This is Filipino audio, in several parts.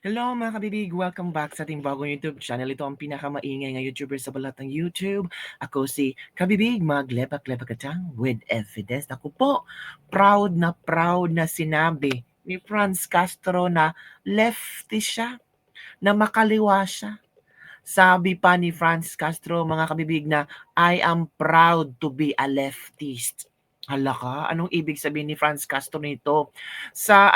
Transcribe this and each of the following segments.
Hello mga kabibig! Welcome back sa ating bagong YouTube channel. Ito ang pinakamaingay na YouTuber sa balat ng YouTube. Ako si Kabibig, maglepak-lepakatang with evidence. Ako po, proud na sinabi ni Franz Castro na lefty siya, na makaliwa siya. Sabi pa ni Franz Castro, mga kabibig, na I am proud to be a leftist. Hala ka, anong ibig sabihin ni Franz Castro nito? Sa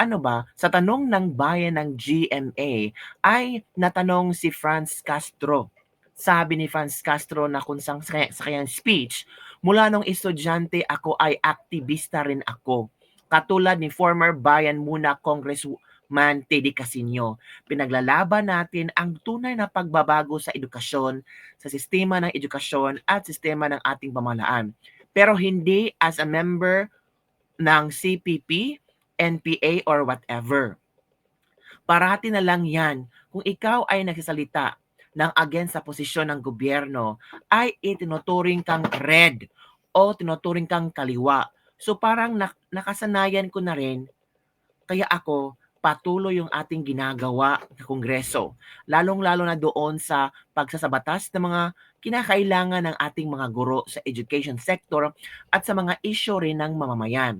sa tanong ng bayan ng GMA ay natanong si Franz Castro. Sabi ni Franz Castro na kung sa kanyang speech, mula nung estudyante ako ay aktivista rin ako. Katulad ni former Bayan Muna Congressman Teddy Casino, pinaglalaban natin ang tunay na pagbabago sa edukasyon, sa sistema ng edukasyon at sistema ng ating pamahalaan. Pero hindi as a member ng CPP, NPA or whatever. Parati na lang yan. Kung ikaw ay nagsasalita ng against sa posisyon ng gobyerno, ay itinuturing kang red o tinuturing kang kaliwa. So parang nakasanayan ko na rin, kaya ako patuloy yung ating ginagawa sa Kongreso. Lalong-lalo na doon sa pagsasabatas ng mga kinakailangan ng ating mga guro sa education sector at sa mga issue rin ng mamamayan.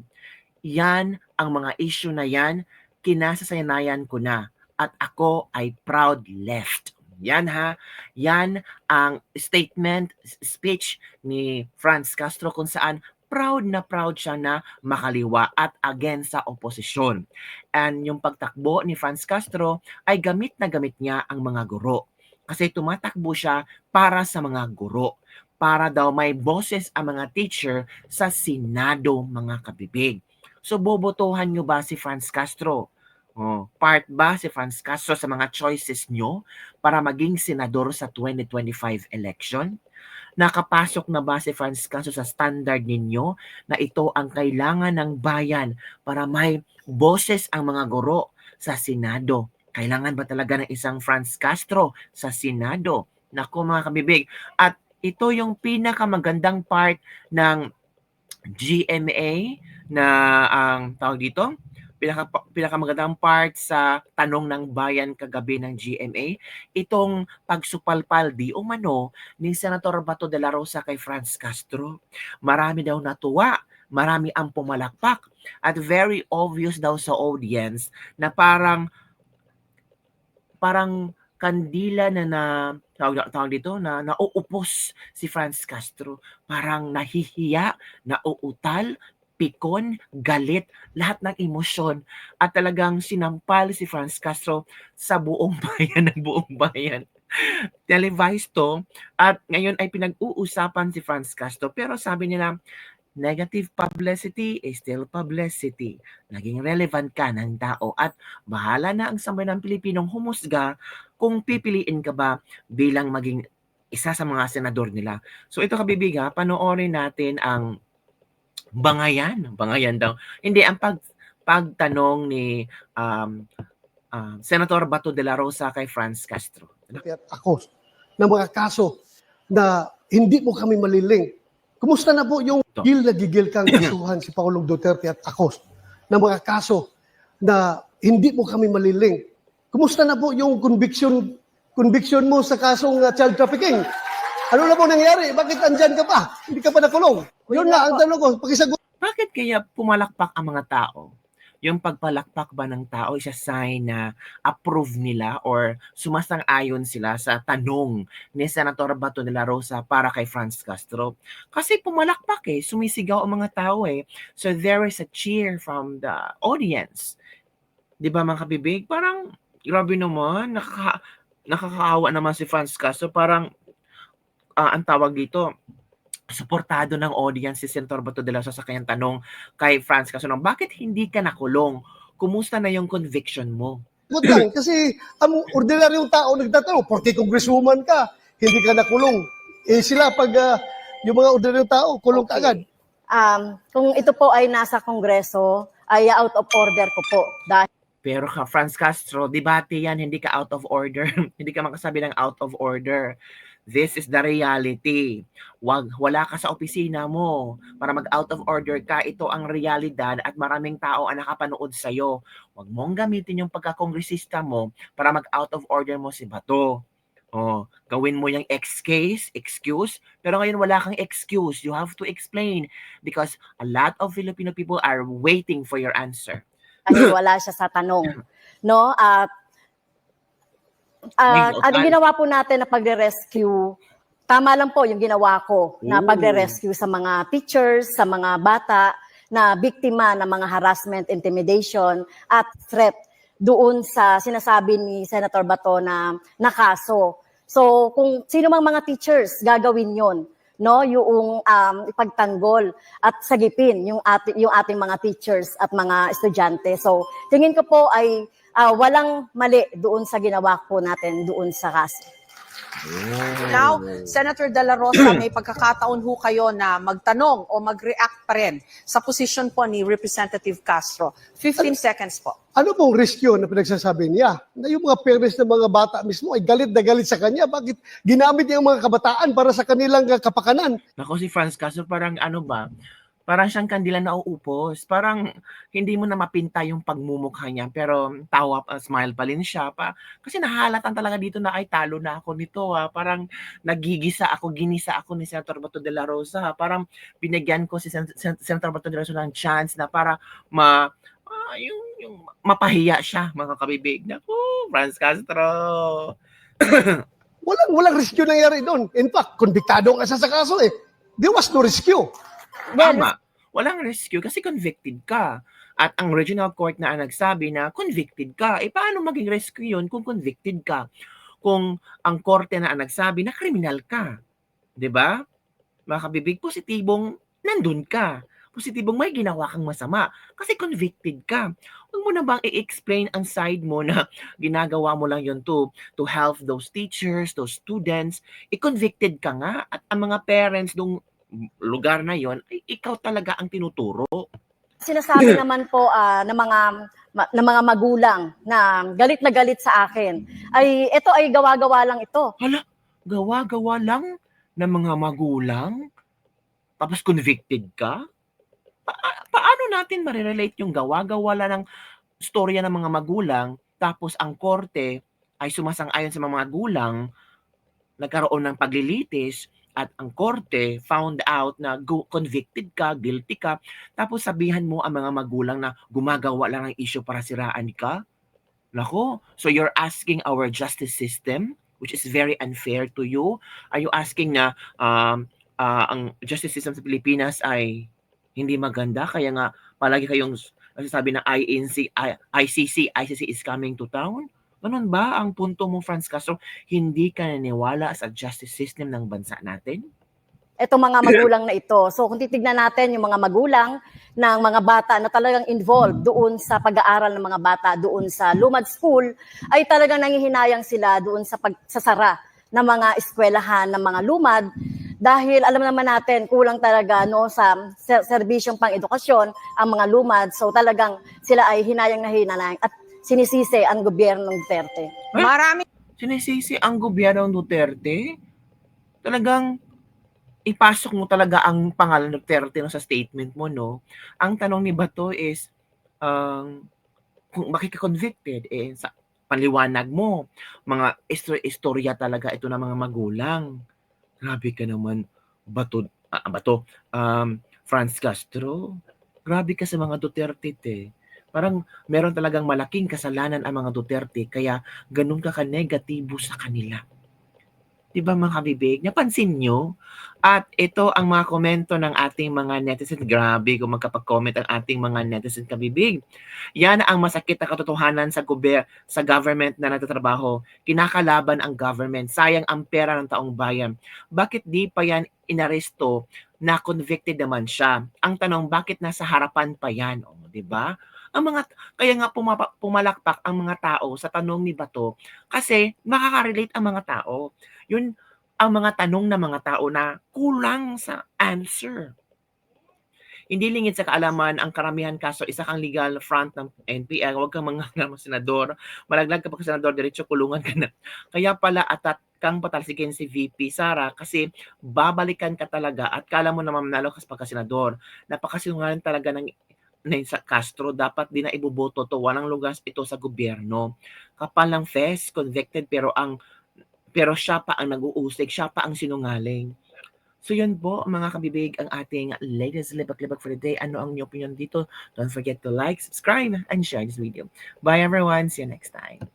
Yan, ang mga issue na yan, kinasasayanayan ko na at ako ay proud left. Yan ha, yan ang statement, speech ni Franz Castro kung saan proud na proud siya na makaliwa at against sa oposisyon. And yung pagtakbo ni Franz Castro ay gamit na gamit niya ang mga guro. Kasi tumatakbo siya para sa mga guro. Para daw may boses ang mga teacher sa Senado, mga kabibig. So bobotohan nyo ba si Franz Castro? Part ba si Franz Castro sa mga choices nyo para maging senador sa 2025 election? Nakapasok na ba si Franz Castro sa standard ninyo na ito ang kailangan ng bayan para may boses ang mga guro sa Senado? Kailangan ba talaga ng isang Franz Castro sa Senado? Naku mga kabibig, at ito yung pinakamagandang part ng GMA na ang tawag dito, pinakamagandang part sa tanong ng bayan kagabi ng GMA, itong pagsupalpal di umano ni Senator Bato de la Rosa kay Franz Castro. Marami daw natuwa, marami ang pumalakpak, at very obvious daw sa audience na parang kandila tawag dito, na nauupos si Franz Castro. Parang nahihiya, nauutal, pikon, galit, lahat ng emosyon. At talagang sinampal si Franz Castro sa buong bayan ng buong bayan. Televised to at ngayon ay pinag-uusapan si Franz Castro. Pero sabi nila, negative publicity is still publicity. Naging relevant ka ng tao at bahala na ang sambayanang Pilipinong humusga kung pipiliin ka ba bilang maging isa sa mga senador nila. So ito kabibiga, panoorin natin ang bangayan daw. Hindi, ang pagtanong ni Senator Bato de la Rosa kay Franz Castro. At ako ng mga kaso na hindi mo kami maliling. Kumusta na po yung gigil kang kasuhan si Pangulong Duterte at ako ng mga kaso na hindi mo kami maliling? Kumusta na po yung conviction mo sa kasong child trafficking? Ano na po nangyari? Bakit andyan ka pa? Hindi ka pa nakulong? Yun nga ang tanong ko. Pakisagot. Bakit kaya pumalakpak ang mga tao? Yung pagpalakpak ba ng tao is a sign na approve nila or sumasang-ayon sila sa tanong ni Senator Bato de la Rosa para kay Franz Castro? Kasi pumalakpak sumisigaw ang mga tao So there is a cheer from the audience. 'Di ba mga kabibig? Parang grabe naman, nakakaawa naman si Franz Castro. Parang ang tawag dito, suportado ng audience si Senator Bato de la Rosa sa kanyang tanong kay Franz Castro, bakit hindi ka nakulong? Kumusta na yung conviction mo? Good lang, kasi ang ordinaryong tao nagtatanong, 40 congresswoman ka, hindi ka nakulong. Sila pag yung mga ordinaryong tao, kulong ka agad. Kung ito po ay nasa Kongreso, ay out of order ko po. Pero Franz Castro, debate yan, hindi ka out of order. Hindi ka makasabi ng out of order. This is the reality. Wala ka sa opisina mo para mag-out of order ka. Ito ang realidad at maraming tao ang nakapanood sa'yo. Huwag mong gamitin yung pagkakongresista mo para mag-out of order mo si Bato. Oh, gawin mo yung excuse, pero ngayon wala kang excuse. You have to explain because a lot of Filipino people are waiting for your answer. Dahil wala siya sa tanong. No? Ang ginawa po natin na pagre-rescue, tama lang po yung ginawa ko na pagre-rescue sa mga teachers, sa mga bata na biktima ng mga harassment, intimidation at threat doon sa sinasabi ni Senator Bato na kaso. So kung sino mang mga teachers gagawin yon, no, yung ipagtanggol at sagipin yung ating mga teachers at mga estudyante. So tingin ko po ay walang mali doon sa ginawa po natin doon sa kaso. Now, Senator De La Rosa, may pagkakataon ho kayo na magtanong o mag-react pa rin sa posisyon po ni Representative Castro. 15 seconds po. Ano pong risk yun na pinagsasabi niya? Na yung mga parents ng mga bata mismo ay galit na galit sa kanya. Bakit ginamit niya yung mga kabataan para sa kanilang kapakanan? Nako, si Franz Castro parang ano ba? Parang siyang kandila na uupos. Parang hindi mo na mapinta yung pagmumukha niya. Pero tawa, smile pa rin siya. Kasi nahalatan talaga dito na ay talo na ako nito. Parang ginisa ako ni Senator Bato de la Rosa. Parang binigyan ko si Senator Bato de la Rosa ng chance na para yung mapahiya siya, mga kabibig. Naku, Franz Castro. Walang rescue nangyari doon. In fact, konbiktado ka sa kaso eh. There was no rescue. Tama. Walang rescue kasi convicted ka. At ang regional court na ang nagsabi na convicted ka. Paano maging rescue yun kung convicted ka? Kung ang korte na ang nagsabi na kriminal ka. 'Di ba? Mga kabibig, positibong nandun ka. Positibong may ginawa kang masama kasi convicted ka. Huwag mo na bang i-explain ang side mo na ginagawa mo lang yun to help those teachers, those students. I-convicted ka nga at ang mga parents nung lugar na yon ay ikaw talaga ang tinuturo. Sinasabi naman po ng mga magulang na galit sa akin ay ito ay gawa-gawa lang ito. Hala, gawa-gawa lang ng mga magulang? Tapos convicted ka? Paano natin marirelate yung gawa-gawa lang ng storya ng mga magulang tapos ang korte ay sumasang-ayon sa mga magulang, nagkaroon ng paglilitis at ang korte found out na convicted ka, guilty ka, tapos sabihan mo ang mga magulang na gumagawa lang ng issue para siraan ka? Nako, so you're asking our justice system, which is very unfair to you? Are you asking na ang justice system sa Pilipinas ay hindi maganda? Kaya nga palagi kayong nasasabi na ICC is coming to town? Ganun ba ang punto mo, Franz Castro? Hindi ka naniniwala sa justice system ng bansa natin? Itong mga magulang na ito. So kung titignan natin yung mga magulang ng mga bata na talagang involved doon sa pag-aaral ng mga bata doon sa Lumad School, ay talagang nangihinayang sila doon sa pagsasara ng mga eskwelahan ng mga lumad dahil alam naman natin kulang talaga no sa serbisyong pang-edukasyon ang mga lumad. So talagang sila ay hinayang na hinayang at sinisisi ang gobyerno ng Duterte. Marami Sinisisi ang gobyerno ng Duterte? Talagang ipasok mo talaga ang pangalan ng Duterte no, sa statement mo, no? Ang tanong ni Bato is, kung bakit ka convicted? Sa paliwanag mo, mga istorya talaga ito ng mga magulang. Grabe ka naman, Bato, Franz Castro. Grabe ka sa mga Duterte, te. Parang meron talagang malaking kasalanan ang mga Duterte, kaya ganun ka negatibo sa kanila. Diba mga kabibig? Napansin nyo? At ito ang mga komento ng ating mga netizen. Grabe kung magkapag-comment ang ating mga netizen kabibig. Yan ang masakit na katotohanan sa government na nagtatrabaho. Kinakalaban ang government. Sayang ang pera ng taong bayan. Bakit di pa yan inaresto na convicted naman siya? Ang tanong, bakit nasa harapan pa yan? Diba? Kaya nga pumalakpak ang mga tao sa tanong ni Bato kasi makaka-relate ang mga tao. Yun ang mga tanong ng mga tao na kulang sa answer. Hindi lingid sa kaalaman ang karamihan kaso isa kang legal front ng NPA, huwag kang mga senador, malaglag ka pa sa senador, diretso kulungan ka na. Kaya pala atat kang patalsikin si VP Sara kasi babalikan ka talaga at kala mo naman manalo ka pagka senador. Napakasinungaling talaga ng sa Castro, dapat din na iboboto to, walang lugar ito sa gobyerno. Kapal ng fest, convicted pero siya pa ang nag-uusig, siya pa ang sinungaling. So yun po mga kabibig ang ating latest libak-libak for the day. Ano ang inyong opinion dito? Don't forget to like, subscribe, and share this video. Bye everyone. See you next time.